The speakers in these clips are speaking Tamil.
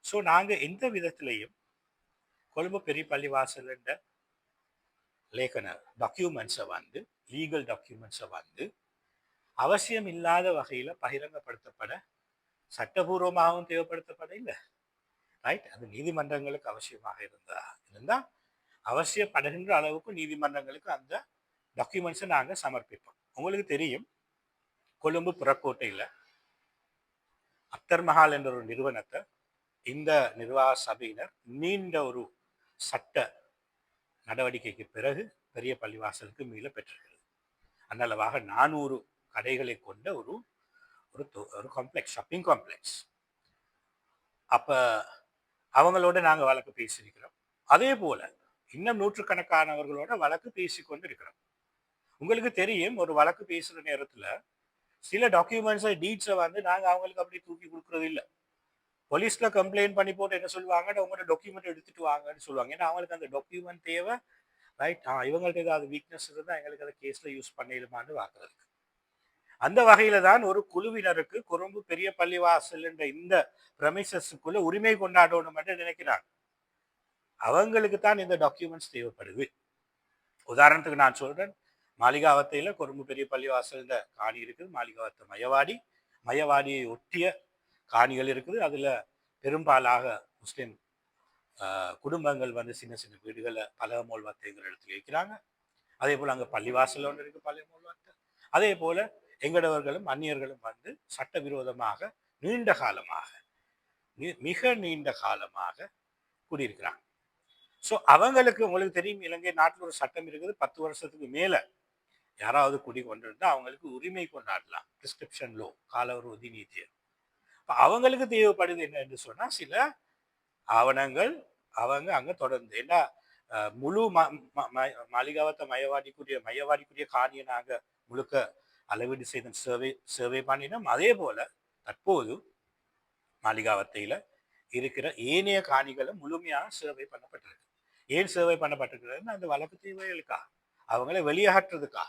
ஸோ நாங்கள் எந்த விதத்திலையும் கொழும்பு பெரிய பள்ளிவாசல் என்ற லேಖನ டாக்குமெண்ட்ஸை வந்து லீகல் டாக்குமெண்ட்ஸை வந்து அவசியம் இல்லாத வகையில் பகிரங்கப்படுத்தப்பட சட்டபூர்வமாகவும் தேவைப்படுத்தப்பட இல்லை. ரைட், அது நீதிமன்றங்களுக்கு அவசியமாக இருந்தால் அவசியப்படுகின்ற அளவுக்கு நீதிமன்றங்களுக்கு அந்த டாக்குமெண்ட்ஸை நாங்கள் சமர்ப்பிப்போம். உங்களுக்கு தெரியும், கொழும்பு புறக்கோட்டையில் அப்தர் மஹால் என்ற ஒரு நிறுவனத்தை இந்த நிர்வாக சபையினர் நீண்ட ஒரு சட்ட நடவடிக்கைக்கு பிறகு பெரிய பள்ளிவாசலுக்கு மீள பெற்றிருக்கிறது. அன்னளவாக 400 கடைகளை கொண்ட ஒரு ஒரு காம்ப்ளெக்ஸ், ஷாப்பிங் காம்ப்ளெக்ஸ். அப்ப அவங்களோட நாங்கள் வழக்கு பேசியிருக்கிறோம். அதே போல இன்னும் நூற்றுக்கணக்கானவர்களோட வழக்கு பேசிக்கொண்டு இருக்கிறோம். உங்களுக்கு தெரியும், ஒரு வழக்கு பேசுற நேரத்துல சில டாக்குமெண்ட்ஸை டீட்ஸை வந்து நாங்கள் அவங்களுக்கு அப்படி தூக்கி கொடுக்கறது இல்லை. போலீஸ்ல கம்ப்ளைண்ட் பண்ணி போட்டு என்ன சொல்லுவாங்க, உங்களோட டாக்குமெண்ட் எடுத்துட்டு வாங்கன்னு சொல்லுவாங்க. ஏன்னா அவங்களுக்கு அந்த டாக்குமெண்ட் தேவை. ரைட், இவங்கள்ட்ட ஏதாவது வீக்னஸ் இருந்தால் எங்களுக்கு அதை கேஸ்ல யூஸ் பண்ணிடுமான்னு பார்க்கறதுக்கு. அந்த வகையில தான் ஒரு குழுவினருக்கு கொழும்பு பெரிய பள்ளிவாசல் என்ற இந்த பிரமிசஸுக்குள்ள உரிமை கொண்டாடணும் என்று நினைக்கிறாங்க. அவங்களுக்கு தான் இந்த டாக்குமெண்ட்ஸ் தேவைப்படுது. உதாரணத்துக்கு நான் சொல்றேன், மாளிகாவத்தையில கொழும்பு பெரிய பள்ளிவாசல் காணி இருக்குது. மாளிகாவத்தை மையவாடியை ஒட்டிய காணிகள் இருக்குது. அதுல பெரும்பாலாக முஸ்லிம் குடும்பங்கள் வந்து சின்ன சின்ன வீடுகளை பலமோல் வத்தைங்கிற இடத்துல இருக்கிறாங்க. அதே போல அங்க பள்ளிவாசல் ஒன்று இருக்கு, பலமோல் வத்தை. அதே போல எங்கடவர்களும் அந்நியர்களும் வந்து சட்டவிரோதமாக நீண்ட காலமாக மிக நீண்ட காலமாக குடியிருக்கிறாங்க. ஸோ அவங்களுக்கு, உங்களுக்கு தெரியும், இலங்கை நாட்டில் ஒரு சட்டம் இருக்குது, 10 வருஷத்துக்கு மேல யாராவது குடி கொண்டிருந்தா அவங்களுக்கு உரிமை கொண்டாடலாம். பிரிஸ்கிரிப்ஷன் லோ, காலவரோதி நீதி. அவங்களுக்கு தேவைப்படுது என்ன என்று சொன்னா சில ஆவணங்கள். அவங்க அங்க தொடர்ந்து ஏன்னா முழு மாளிகாவத்தை மையவாடிக்குரிய காணியை நாங்க முழுக்க அளவீடு செய்த சர்வே பண்ணினோம். அதே போல தற்போது மாளிகாவத்தையில இருக்கிற ஏனைய காணிகளும் முழுமையாக சர்வே பண்ணப்பட்டிருக்கு. ஏன் சர்வே பண்ணப்பட்டிருக்கிறது? அந்த வழக்கு தேவைகளுக்கா, அவங்களை வெளியேற்றதுக்கா.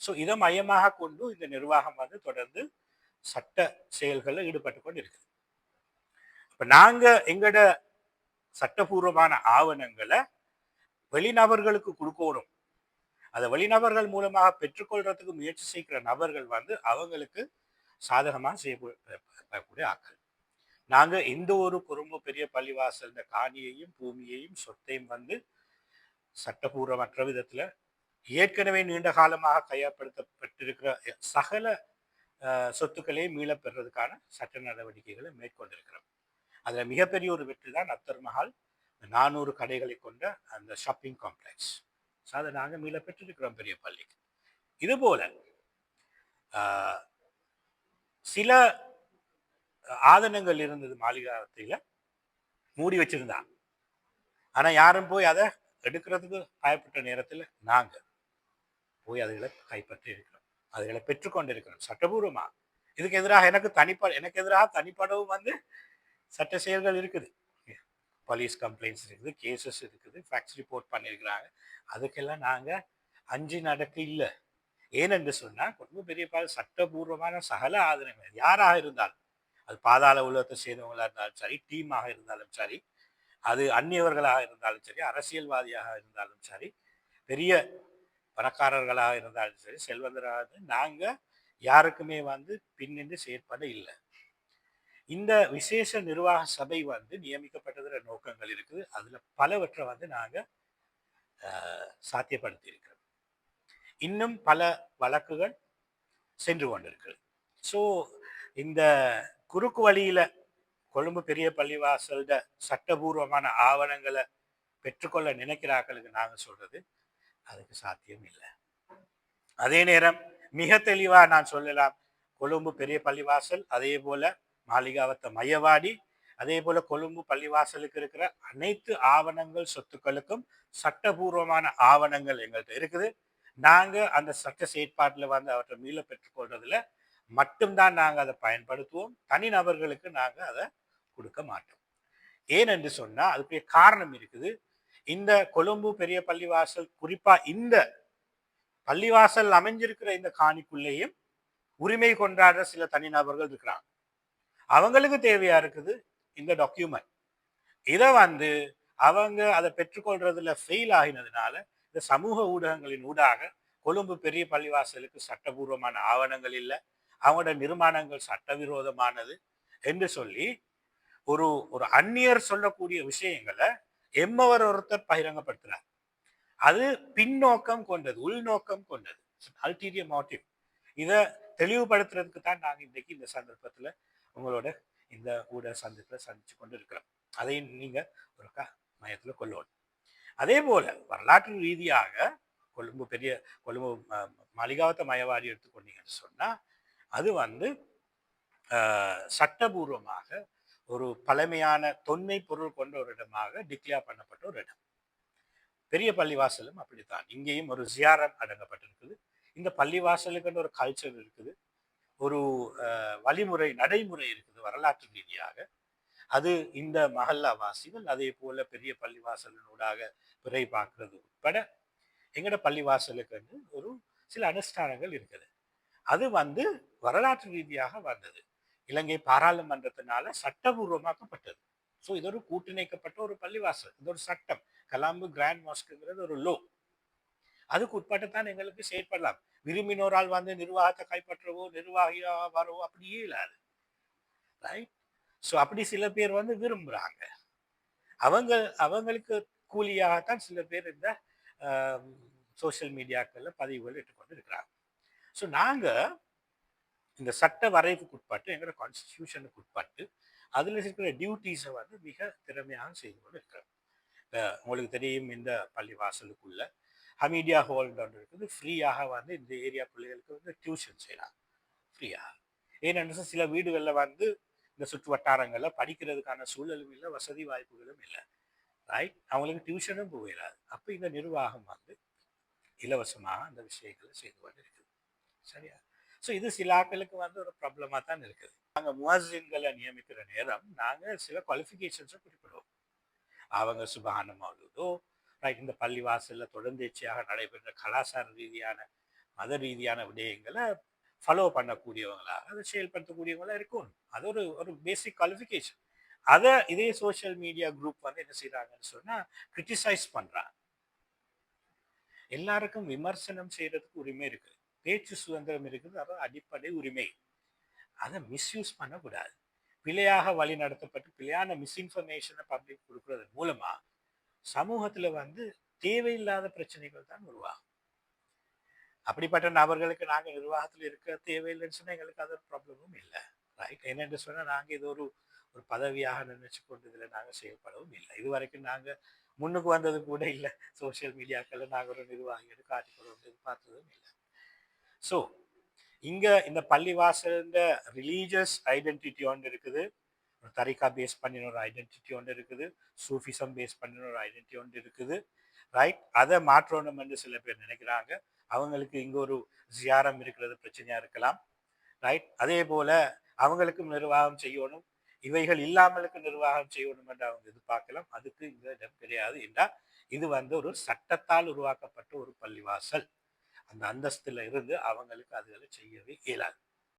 ஸோ இதை மையமாக கொண்டு இந்த நிர்வாகம் வந்து தொடர்ந்து சட்ட செயல்களில் ஈடுபட்டு கொண்டு இருக்குது. இப்ப நாங்க எங்கட சட்டபூர்வமான ஆவணங்களை வெளிநபர்களுக்கு கொடுக்கணும். அதை வெளிநபர்கள் மூலமாக பெற்றுக்கொள்றதுக்கு முயற்சி செய்கிற நபர்கள் வந்து அவங்களுக்கு சாதகமாக செய்யக்கூடிய ஆக்கள். நாங்க எந்த ஒரு கொழும்பு பெரிய பள்ளிவாசல் காணியையும் பூமியையும் சொத்தையும் வந்து சட்டபூர்வமற்ற விதத்துல ஏற்கனவே நீண்ட காலமாக கையப்படுத்தப்பட்டிருக்கிற சகல சொத்துக்களையும் மீள பெறுறதுக்கான சட்ட நடவடிக்கைகளை மேற்கொண்டிருக்கிறோம். அதுல மிகப்பெரிய ஒரு வெற்றி தான் அப்தர் மஹால் 400 கடைகளை கொண்ட அந்த ஷாப்பிங் காம்ப்ளெக்ஸ். அதை நாங்கள் மீள பெற்றிருக்கிறோம் பெரிய பள்ளிக்கு. இது போல சில ஆதனங்கள் இருந்தது மாளிகாவத்தையில, மூடி வச்சிருந்தாங்க. ஆனா யாரும் போய் அதை எடுக்கிறதுக்கு பயப்பட்ட நேரத்தில் நாங்க போய் அதுகளை கைப்பற்றி இருக்கிறோம், அதுகளை பெற்றுக்கொண்டு இருக்கிறோம் சட்டபூர்வமா. இதுக்கு எதிராக எனக்கு எதிராக தனிப்படவும் வந்து சட்ட செயல்கள் இருக்குது, போலீஸ் கம்ப்ளைண்ட்ஸ் இருக்குது, கேசஸ் இருக்குது, ஃபேக்ட்ஸ் ரிப்போர்ட் பண்ணியிருக்கிறாங்க. அதுக்கெல்லாம் நாங்கள் அஞ்சு நடக்க இல்லை. ஏனென்று சொன்னால் ரொம்ப பெரிய சட்டபூர்வமான சகல ஆதரவு யாராக இருந்தாலும், அது பாதாள உலகத்தை சேர்ந்தவங்களாக இருந்தாலும் சரி, டீமாக இருந்தாலும் சரி, அது அந்நியவர்களாக இருந்தாலும் சரி, அரசியல்வாதியாக இருந்தாலும் சரி, பெரிய பணக்காரர்களாக இருந்தாலும் சரி, செல்வந்தராக, நாங்கள் யாருக்குமே வந்து பின்னின்று செயற்பட இல்லை. இந்த விசேஷ நிர்வாக சபை வந்து நியமிக்கப்பட்டதுல நோக்கங்கள் இருக்குது. அதுல பலவற்றை வந்து நாங்க சாத்தியப்படுத்தி இருக்கிறோம். இன்னும் பல வழக்குகள் சென்று கொண்டிருக்கிறது. ஸோ இந்த குறுக்கு வழியில கொழும்பு பெரிய பள்ளிவாசல் சட்டபூர்வமான ஆவணங்களை பெற்றுக்கொள்ள நினைக்கிறார்களுக்கு நாங்க சொல்றது அதுக்கு சாத்தியம் இல்லை. அதே நேரம் மிக தெளிவா நான் சொல்லலாம், கொழும்பு பெரிய பள்ளிவாசல், அதே போல மாளிகாவத்தை மையவாடி, அதே போல கொழும்பு பள்ளிவாசலுக்கு இருக்கிற அனைத்து ஆவணங்கள் சொத்துக்களுக்கும் சட்டபூர்வமான ஆவணங்கள் எங்கள்கிட்ட இருக்குது. நாங்க அந்த சட்ட செயற்பாட்டில் வந்து அவற்றை மீள பெற்றுக்கொள்றதுல மட்டும்தான் நாங்கள் அதை பயன்படுத்துவோம். தனிநபர்களுக்கு நாங்கள் அதை கொடுக்க மாட்டோம். ஏனென்று சொன்னா அதுக்கு காரணம் இருக்குது. இந்த கொழும்பு பெரிய பள்ளிவாசல், குறிப்பா இந்த பள்ளிவாசல் அமைஞ்சிருக்கிற இந்த காணிக்குள்ளேயும் உரிமை கொண்டாடுற சில தனிநபர்கள் இருக்கிறாங்க. அவங்களுக்கு தேவையா இருக்குது இந்த டாக்குமெண்ட். இதை வந்து அவங்க அதை பெற்றுக்கொள்றதுல ஃபெயில் ஆகினதுனால இந்த சமூக ஊடகங்களின் ஊடாக கொழும்பு பெரிய பள்ளிவாசலுக்கு சட்டபூர்வமான ஆவணங்கள் இல்லை, அவங்களோட நிர்மாணங்கள் சட்டவிரோதமானது என்று சொல்லி ஒரு ஒரு அந்நியர் சொல்லக்கூடிய விஷயங்களை எம்மவர் ஒருத்தர் பகிரங்கப்படுத்துறார். அது பின்னோக்கம் கொண்டது, உள்நோக்கம் கொண்டது, அல்டீரியர் மோட்டிவ். இதை தெளிவுபடுத்துறதுக்கு தான் நாங்கள் இன்றைக்கு இந்த சந்தர்ப்பத்தில் உங்களோட இந்த ஊடக சந்திப்பில் சந்திச்சு கொண்டு இருக்கிறோம். அதையும் நீங்க ஒரு மையத்தில் கொள்ளணும். அதே போல வரலாற்று ரீதியாக கொழும்பு மாளிகாவத்த மயவாடி எடுத்துக்கொண்டீங்கன்னு சொன்னா அது வந்து சட்டபூர்வமாக ஒரு பழமையான தொன்மை பொருள் கொண்ட ஒரு இடமாக டிக்ளேர் பண்ணப்பட்ட ஒரு இடம். பெரிய பள்ளிவாசலும் அப்படித்தான். இங்கேயும் ஒரு ஜியாரம் அடங்கப்பட்டிருக்குது. இந்த பள்ளிவாசலுக்குன்ற ஒரு கல்ச்சர் இருக்குது, ஒரு வழிமுறை நடைமுறை இருக்குது வரலாற்று ரீதியாக. அது இந்த மஹல்லா வாசிகள் அதே போல பெரிய பள்ளிவாசலினூடாக பிறை பார்க்கறது உட்பட எங்கட பள்ளிவாசலுக்கு ஒரு சில அனுஷ்டானங்கள் இருக்குது. அது வந்து வரலாற்று ரீதியாக வந்தது, இலங்கை பாராளுமன்றத்தினால சட்டபூர்வமாக்கப்பட்டது. ஸோ இது ஒரு கூட்டிணைக்கப்பட்ட ஒரு பள்ளிவாசல், இது ஒரு சட்டம். கலாம்பு கிராண்ட் மாஸ்க்குங்கிறது ஒரு லோ. அதுக்கு உட்பட்டுத்தான் எங்களுக்கு செயற்படலாம். விரும்பினோரால் வந்து நிர்வாகத்தை கைப்பற்றவோ நிர்வாகியா வரவோ அப்படியே இல்லாது, ரைட்? ஸோ அப்படி சில பேர் வந்து விரும்புகிறாங்க. அவங்களுக்கு கூலியாகத்தான் சில பேர் இந்த சோசியல் மீடியாக்களில் பதிவுகள் இட்டுக்கொண்டு இருக்கிறாங்க. ஸோ நாங்கள் இந்த சட்ட வரைவுக்கு உட்பட்டு எங்களோட கான்ஸ்டிடியூஷனுக்கு உட்பட்டு அதில் இருக்கிற டியூட்டிஸை வந்து மிக திறமையாக செய்து கொண்டு இருக்கிறோம். உங்களுக்கு தெரியும், இந்த பள்ளிவாசலுக்குள்ள ஹமீடியா ஹால் ஒன்று இருக்குது. ஃப்ரீயாக வந்து இந்த ஏரியா பிள்ளைகளுக்கு வந்து டியூஷன் செய்யலாம் ஃப்ரீயாக. ஏன்னு சில வீடுகளில் வந்து இந்த சுற்று வட்டாரங்களில் படிக்கிறதுக்கான சூழலும் இல்லை, வசதி வாய்ப்புகளும் இல்லை, ரைட்? அவங்களுக்கு டியூஷனும் போயிடாது. அப்போ இந்த நிர்வாகம் வந்து இலவசமாக அந்த விஷயங்களை செய்து கொண்டு இருக்குது. சரியா? ஸோ இது சில ஆட்களுக்கு வந்து ஒரு ப்ராப்ளமாக தான் இருக்குது. நாங்கள் முஅஸ்ஸின்களை நியமிக்கிற நேரம் நாங்கள் சில குவாலிஃபிகேஷன்ஸை குறிப்பிடுவோம். அவங்க சுபஹான மௌலூதோ, ரைட், இந்த பள்ளிவாசலில் தொடர்ந்தேர்ச்சியாக நடைபெற்ற கலாச்சார ரீதியான மத ரீதியான விடயங்களை ஃபாலோ பண்ணக்கூடியவங்களாக, அதை செயல்படுத்தக்கூடியவங்களா இருக்கும். அது ஒரு பேசிக் குவாலிஃபிகேஷன். அதை இதே சோசியல் மீடியா குரூப் வந்து என்ன செய்யறாங்கன்னு சொன்னா கிரிட்டிசைஸ் பண்றாங்க. எல்லாருக்கும் விமர்சனம் செய்யறதுக்கு உரிமை இருக்கு, பேச்சு சுதந்திரம் இருக்குது, அதாவது அடிப்படை உரிமை. அதை மிஸ்யூஸ் பண்ணக்கூடாது. பிழையாக வழி நடத்தப்பட்டு பிழையான மிஸ்இன்ஃபர்மேஷனை பப்ளிக் கொடுக்கறது மூலமா சமூகத்துல வந்து தேவையில்லாத பிரச்சனைகள் தான் உருவாகும். அப்படிப்பட்ட நபர்களுக்கு நாங்கள் நிர்வாகத்தில் இருக்க தேவையில்லைன்னு சொன்னா எங்களுக்கு அது ப்ராப்ளமும் இல்லை, ரைட்? என்னென்று சொன்னா நாங்கள் இது ஒரு பதவியாக நினைச்சு கொண்டு இதில் நாங்கள் செயல்படவும் இல்லை. இது வரைக்கும் நாங்கள் முன்னுக்கு வந்தது கூட இல்லை. சோசியல் மீடியாக்களில் நாங்கள் ஒரு நிர்வாகிகளை காட்டிக்கொண்டு பார்த்ததும் இல்லை. ஸோ இங்க இந்த பள்ளிவாசல் ரிலீஜியஸ் ஐடென்டிட்டி ஒன்று இருக்குது, ஒரு தரிகா பேஸ் பண்ணின ஒரு ஐடென்டிட்டி ஒன்று இருக்குது, சூஃபிசம் பேஸ் பண்ணின ஒரு ஐடென்டிட்டி ஒன்று இருக்குது, ரைட்? அதை மாற்றணும் என்று சில பேர் நினைக்கிறாங்க. அவங்களுக்கு இங்க ஒரு ஜியாரம் இருக்கிறது பிரச்சனையா இருக்கலாம், ரைட்? அதே போல அவங்களுக்கும் நிர்வாகம் செய்யணும், இவைகள் இல்லாமலுக்கு நிர்வாகம் செய்யணும் என்று அவங்க எதிர்பார்க்கலாம். அதுக்கு இந்த இடம் கிடையாது என்றால் இது வந்து ஒரு சட்டத்தால் உருவாக்கப்பட்ட ஒரு பள்ளிவாசல். அந்த அந்தஸ்துல இருந்து அவங்களுக்கு அதுகளை செய்யவே இயலாது.